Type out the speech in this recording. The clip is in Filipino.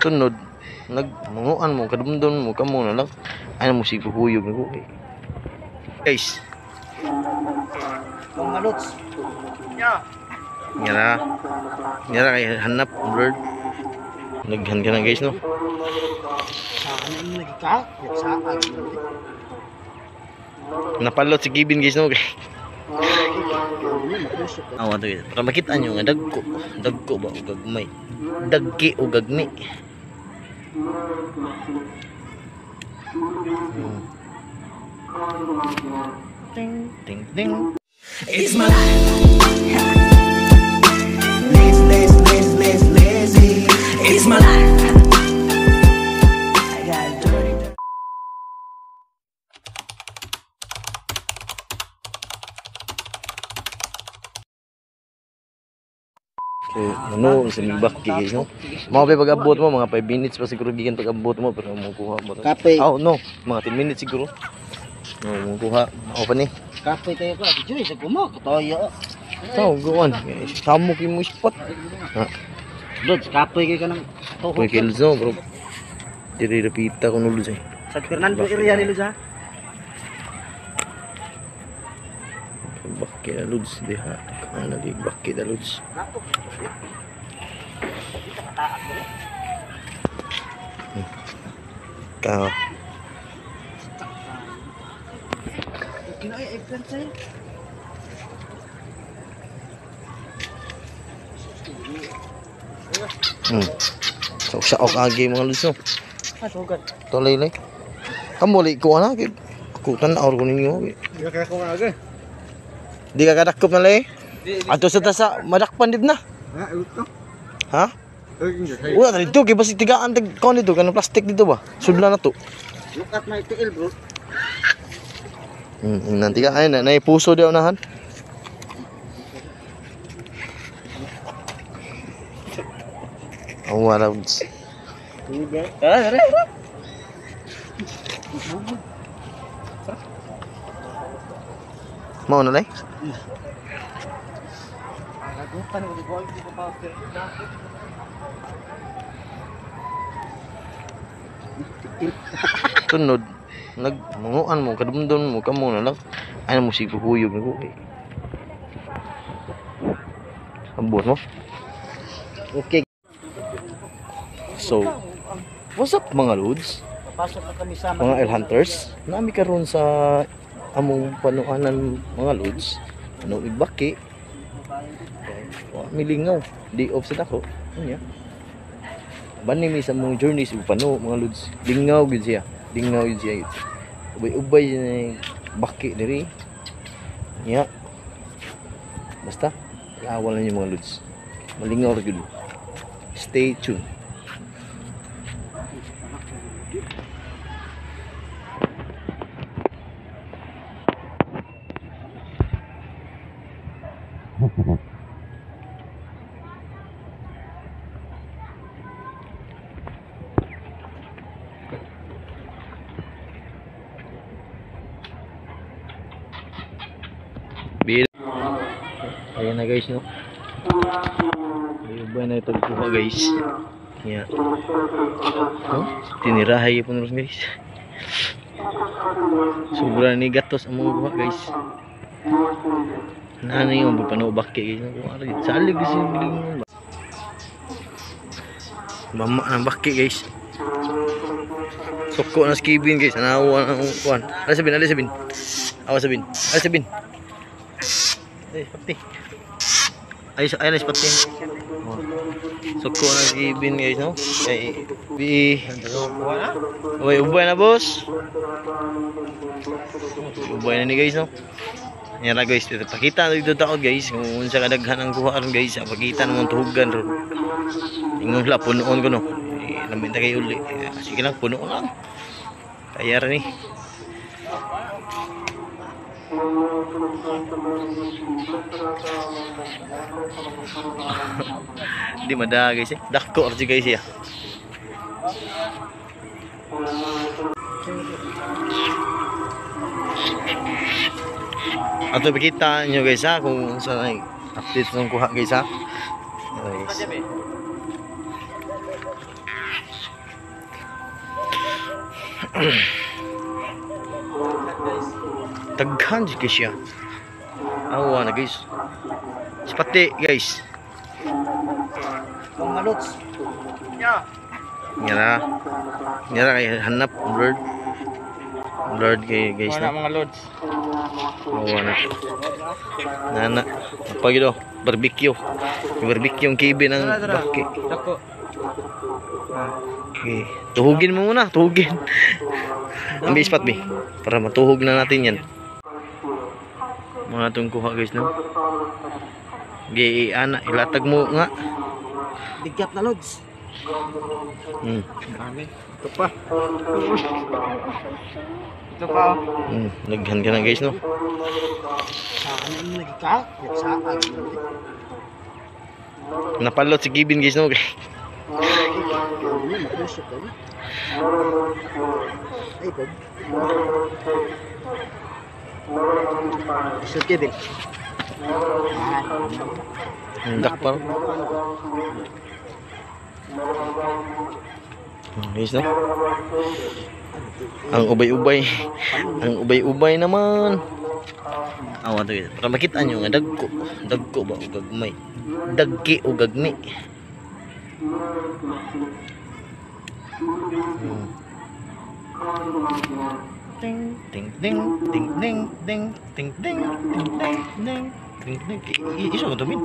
Tunod nagmanguan mo kadumdon mo kamo na lang ay mo si kuyog nako. Guys. Mga lods. Yeah. Nyara kay hanap bird. Naghan ka na guys no. Saan ang nagka? Saan? Napalot si Kevin guys no. Awa to guys. Para makita nyo nga dagko ba o gagmay. Dagki o gagni. Ting ting ting. It's my life. Lazy. It's my life. I got dirty. So, ano, sa bakki guys no. Mga pag-abot mo mga 5 minutes pa siguro gikan pag-abot mo pero mo kuha mo. Kape. Oh no, mga 10 minutes siguro. No, mo kuha. Open ni. Kape tayo pa. Dili sa gumo katoyo. So, go on. Samo ki mo spot. Ha. Lods, kape kay kanang toho. Koy kilzo bro. Diri repita ko nulo say. Sa Fernando area ni Luz ha. Bakki na ludes diha. Kana di bakki na ludes. Ka. Kinay eggplant sa'yo. So sa ok agi mga ludes no. Sugat. Tolay lay. Kamu li ko ana kay ako tan-aw ko ninyo. Di ka ko nga aga. Di ka kadakop na lay. Ato sa tasa madakpan did na. Ha, uto. Ha? Wala na dito kay basi tigaan tag kon dito kanang plastic dito ba. Sudla na to. Look at my tail, bro. Nanti ka ay na puso daw nahan. Oh, wala. Mau na lay? Tunod nagmanguan mo kadumdon mo kamo na lang ay mo si kuyog nako. Abot mo. Okay. So, what's up mga lods? Pasok na kami sa Mga L hunters, nami karon sa among panuanan mga lods. Ano ibaki? Wa milingaw, di off sa ako. Unya. Bani mi sa mong journey sa pano mga lods. Lingaw gid siya. Lingaw gid siya. Ubay-ubay ni baki diri. Nya. Basta awal na yung mga lods. Malingaw ra gid. Stay tuned. Ayan na guys no. Ayun na ito kuha guys. Yeah. Oh, tinirahay po nung guys. Sobra ni gatos ang mga kuha guys. Ano yung papanubak guys. Salig guys yung giling. Mama ng baki guys. Soko na skibin guys. Anawa ng kuhan. Ala sabin. Awas sabin. Ala sabin. Eh, pati. Ay, pati. Soko na skibin guys, no? Ay, ubay na boss. Ubay na ni guys, no? Yan na guys, pakita dito taon guys. Kung unsa kadaghan ang kuha ron guys, pakita naman tuhugan ron. Ingon la punuon ko no. Lamin ta kay uli. Sige lang punuon lang. Kaya rin eh. Di mada guys eh. Dako orji guys ya. Ato pakita nyo guys ha kung saan ay update ng kuha guys ha. Guys. Daghan di siya. Awa na guys. Spati guys. Mga lods. Nyara kay hanap blurred. Blurred kay guys na. Mga lods. Awa na. Nana. Apa gitu? Barbecue. Barbecue yung kibe ng baki. Dako. Okay. Tuhugin mo muna, tuhugin. Ambil ispat bi. Para matuhog na natin yan. Mga itong kuha guys no. Ana, ilatag mo nga. Bigat na lods. Dami. Ito pa. Ito pa. Naghan ka na guys no. Saan yung nagkak? Saan? Napalot si Kibin guys no. Makusok ka na. Ay, Bob. Isot Kevin. Hendak pa. Guys no. Ang ubay-ubay. Ang ubay-ubay naman. Awa to guys. Para makita nyo nga dagko. Dagko ba o gagmay? Dagki o gagmi. Ting ting ting ting ting ting ting ting ting ting ting ting. Iso to min.